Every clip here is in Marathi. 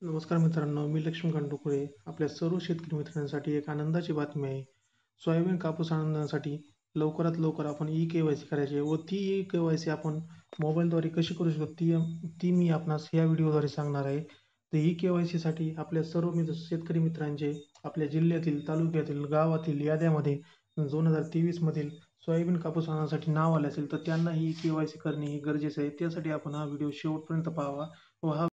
नमस्कार मित्रांनो, मी लक्ष्मीकांत डोकळे. आपल्या सर्व शेतकरी मित्रांसाठी एक आनंदाची बातमी आहे. सोयाबीन कापूस आनंदासाठी लवकरात लवकर आपण ई-के-वाय-सी करायची आहे व ती ई-के-वाय-सी आपण मोबाईलद्वारे कशी करू शकतो ती मी आपणास या व्हिडिओद्वारे सांगणार आहे. तर ई-के-वाय-सीसाठी आपल्या सर्व शेतकरी मित्रांचे आपल्या जिल्ह्यातील, तालुक्यातील, गावातील याद्यामध्ये 2023 मधील सोयाबीन कापूस आनंदासाठी नाव आले असेल तर त्यांना ही ई-के-वाय-सी करणे हे गरजेचे आहे. त्यासाठी आपण हा व्हिडिओ शेवटपर्यंत पाहावा व हा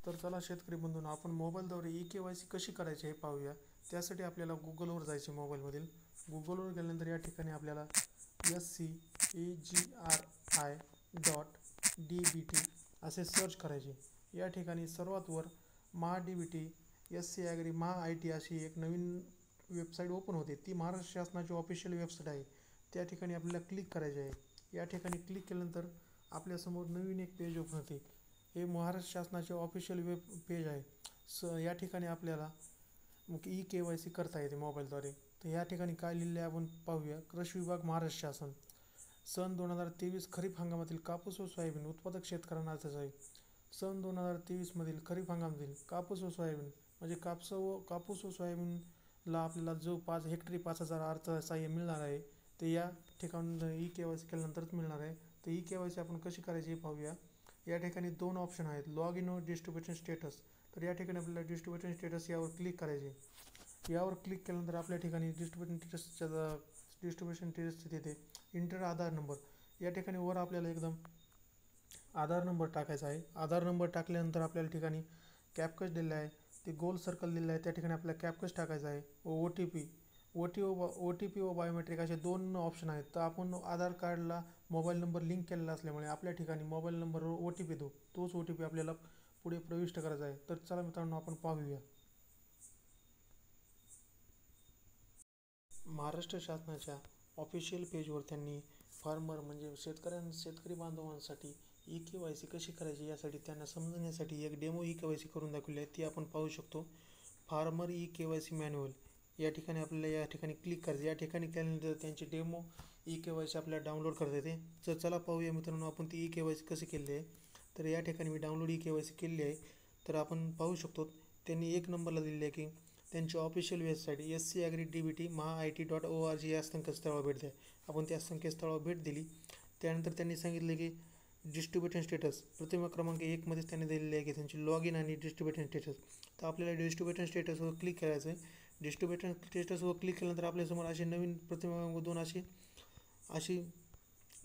तर चला शेतकरी बंधूंनो, आपण मोबाईलद्वारे ई-के-वाय-सी कशी करायची हे पाहूया. त्यासाठी आपल्याला गुगलवर जायचे. मोबाईलमधील गुगलवर गेल्यानंतर या ठिकाणी आपल्याला SCAGRI.DBT असे सर्च करायचे. या ठिकाणी सर्वात वर Maha DBT SC agri Maha IT अशी एक नवीन वेबसाईट ओपन होते. ती महाराष्ट्र शासनाची ऑफिशियल वेबसाईट आहे. त्या ठिकाणी आपल्याला क्लिक करायचे आहे. या ठिकाणी क्लिक केल्यानंतर आपल्यासमोर नवीन एक पेज ओपन होते. हे महाराष्ट्र शासनाचे ऑफिशियल वेब पेज आहे. या ठिकाणी आपल्याला ई-के-वाय-सी करता येते मोबाईलद्वारे. तर या ठिकाणी काय लिहिले आहे आपण पाहूया. कृषी विभाग महाराष्ट्र शासन सन 2023 खरीप हंगामातील कापूस व सोयाबीन उत्पादक शेतकऱ्यांना आहे. सन 2023 मधील खरीप हंगामातील कापूस व सोयाबीन म्हणजे कापूस व सोयाबीनला आपल्याला जो 5 हेक्टरी 5,000 अर्थसहाय्य मिळणार आहे ते या ठिकाणी ई-के-वाय-सी केल्यानंतरच मिळणार आहे. तर ई-के-वाय-सी आपण कशी करायची हे पाहूया. या ठिकाणी दोन ऑप्शन आहेत, लॉग इन व डिस्ट्रीब्युशन स्टेटस. तर या ठिकाणी आपल्याला डिस्ट्रीब्युशन स्टेटस यावर क्लिक करायचे. यावर क्लिक केल्यानंतर आपल्या ठिकाणी डिस्ट्रीब्युशन स्टेटस तिथे इंटर आधार नंबर. या ठिकाणी वर आपल्याला एकदम आधार नंबर टाकायचा आहे. आधार नंबर टाकल्यानंतर आपल्याला ठिकाणी कॅपकस दिलेला आहे, ते गोल सर्कल दिलेलं आहे. त्या ठिकाणी आपल्याला कॅपकस टाकायचा आहे व ओ टी पी व बायोमेट्रिक असे दोन ऑप्शन आहेत. तर आपण आधार कार्डला मोबाईल नंबर लिंक केलेला असल्यामुळे आपल्या ठिकाणी मोबाईल नंबरवर ओ टी पी येतो. तोच ओ टी पी आपल्याला पुढे प्रविष्ट करायचा आहे. तर चला मित्रांनो, आपण पाहूया. महाराष्ट्र शासनाच्या ऑफिशियल पेजवर त्यांनी फार्मर म्हणजे शेतकरी बांधवांसाठी ई-के-वाय-सी कशी करायची यासाठी त्यांना समजण्यासाठी एक डेमो ई-के-वाय-सी करून दाखवली आहे. ती आपण पाहू शकतो. फार्मर ई-के-वाय-सी मॅन्युअल या ठिकाणी आपल्याला या ठिकाणी क्लिक करायचं. या ठिकाणी केल्यानंतर त्यांची डेमो ई-के-वाय-सी आपल्याला डाउनलोड करता येते. तर चला पाहूया मित्रांनो, आपण ती ई-के-वाय-सी कशी केली आहे. तर या ठिकाणी मी डाउनलोड ई-के-वाय-सी केली आहे. तर आपण पाहू शकतो त्यांनी एक नंबरला दिलेली आहे की त्यांची ऑफिशियल वेबसाईट SCAGRI.DBT maha-it.org या संकेतस्थळावर भेट द्या. आपण त्या संकेतस्थळावर भेट दिली. त्यानंतर त्यांनी सांगितले की डिस्ट्रीब्युशन स्टेटस प्रतिमा क्रमांक 1 मध्येच त्यांनी दिलेले आहे की त्यांची लॉग इन आणि डिस्ट्रीब्युशन स्टेटस. तर आपल्याला डिस्ट्रीब्युशन स्टेटसवर क्लिक करायचं आहे. डिस्ट्रीब्युशन स्टेटसवर क्लिक केल्यानंतर आपल्यासमोर अशी नवीन प्रतिमा क्रमांक 2 अशी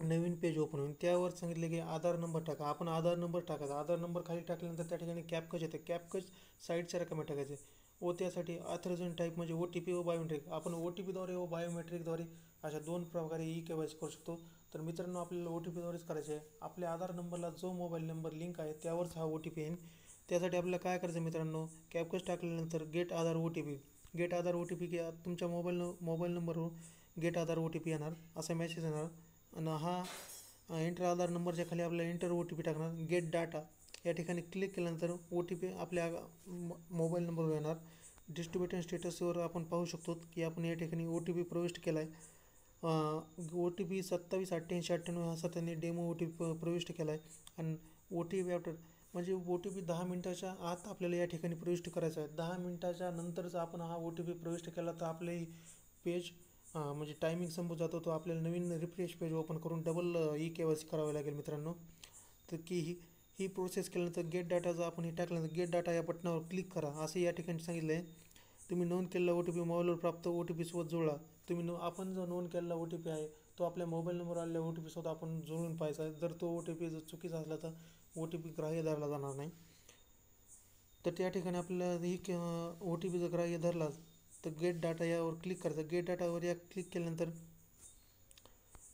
नवीन पेज ओपन होईल. त्यावर सांगितले की आधार नंबर टाका. आपण आधार नंबर टाकायचा. आधार नंबर खाली टाकल्यानंतर त्या ठिकाणी कॅपकस येते. कॅपकस साईडच्या रकामे टाकायचे व त्यासाठी ऑथरायझेशन टाईप म्हणजे ओ टी पी व बायोमेट्रिक. आपण ओ टी पीद्वारे व बायोमेट्रिकद्वारे अशा दोन प्रकारे ई-के-वाय-सी करू शकतो. तर मित्रांनो, आपल्याला ओ टी पीद्वारेच करायचे आहे. आपल्या आधार नंबरला जो मोबाईल नंबर लिंक आहे त्यावरच हा ओ टी पी येईल. त्यासाठी आपल्याला काय करायचं मित्रांनो, कॅपकस टाकल्यानंतर गेट आधार ओ टी पी तुमच्या मोबाईल नंबरवर गेट आधार ओ टी पी येणार, असा मेसेज येणार. आणि हा एंटर आधार नंबरच्या खाली आपल्याला एंटर ओ टी पी टाकणार. गेट डाटा या ठिकाणी क्लिक केल्यानंतर ओ टी पी आपल्या मोबाईल नंबरवर येणार. डिस्ट्रीब्युशन स्टेटसवर आपण पाहू शकतो की आपण या ठिकाणी ओ टी पी प्रविष्ट केला आहे. ओ टी पी 278898 असा त्यांनी डेमो ओ टी पी प्रविष्ट केला आहे. आणि ओ टी पी आफ्टर म्हणजे ओ टी पी 10 मिनिटाच्या आत आपल्याला या ठिकाणी प्रविष्ट करायचा आहे. 10 मिनिटाच्या नंतरच आपण हा ओ टी पी प्रविष्ट केला तर आपले पेज म्हणजे टायमिंग संपून जातो. तो आपल्याला नवीन रिफ्रेश पेज ओपन करून डबल ई-के-वाय-सी करावी लागेल मित्रांनो. तर की ही प्रोसेस केल्यानंतर गेट डाटाचा आपण हे टाकल्यानंतर गेट डाटा या बटनावर क्लिक करा असे या ठिकाणी सांगितलं आहे. तुम्ही नोंद केलेला ओ टी पी मोबाईलवर प्राप्त ओ टी पीसोबत जोडा. आपण जो नोंद केलेला ओ टी पी आहे तो आपल्या मोबाईल नंबर आलेल्या ओ टी पीसोबत आपण जोडून पाहायचा आहे. जर तो ओ टी पी जर चुकीचा असला तर ओ टी पी ग्राह्य धरला जाणार नाही. तर त्या ठिकाणी आपल्याला ही ओ टी पी जर ग्राह्य धरला तर गेट डाटा यावर क्लिक करायचं. गेट डाटावर या क्लिक केल्यानंतर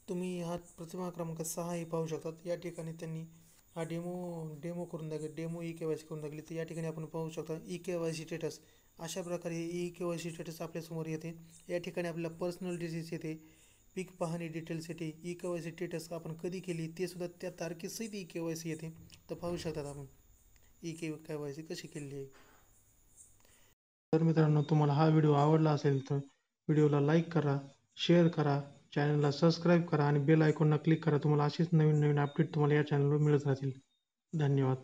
तुम्ही हा प्रतिमा क्रमांक 6 हे पाहू शकतात. या ठिकाणी त्यांनी हा डेमो करून दाखवली, डेमो ई-के-वाय-सी करून दाखवली. तर या ठिकाणी आपण पाहू शकता ई-के-वाय-सी स्टेटस. अशा प्रकारे ई-के-वाय-सी स्टेटस आपल्यासमोर येते. या ठिकाणी आपल्याला पर्सनल डिटेल्स येते, पीक पाहणी डिटेल्स येते, ई-के-वाय-सी स्टेटस आपण कधी केली ते सुद्धा त्या तारखेसहित ई-के-वाय-सी येते. तर पाहू शकतात आपण ई-के-वाय-सी कशी केली आहे. तर मित्रांनो, तुम्हाला हा व्हिडिओ आवडला असेल तर व्हिडिओला लाईक करा, शेअर करा, चॅनलला सबस्क्राईब करा आणि बेल आयकॉनला क्लिक करा. तुम्हाला अशीच नवीन अपडेट तुम्हाला या चॅनलवर मिळत राहतील. धन्यवाद.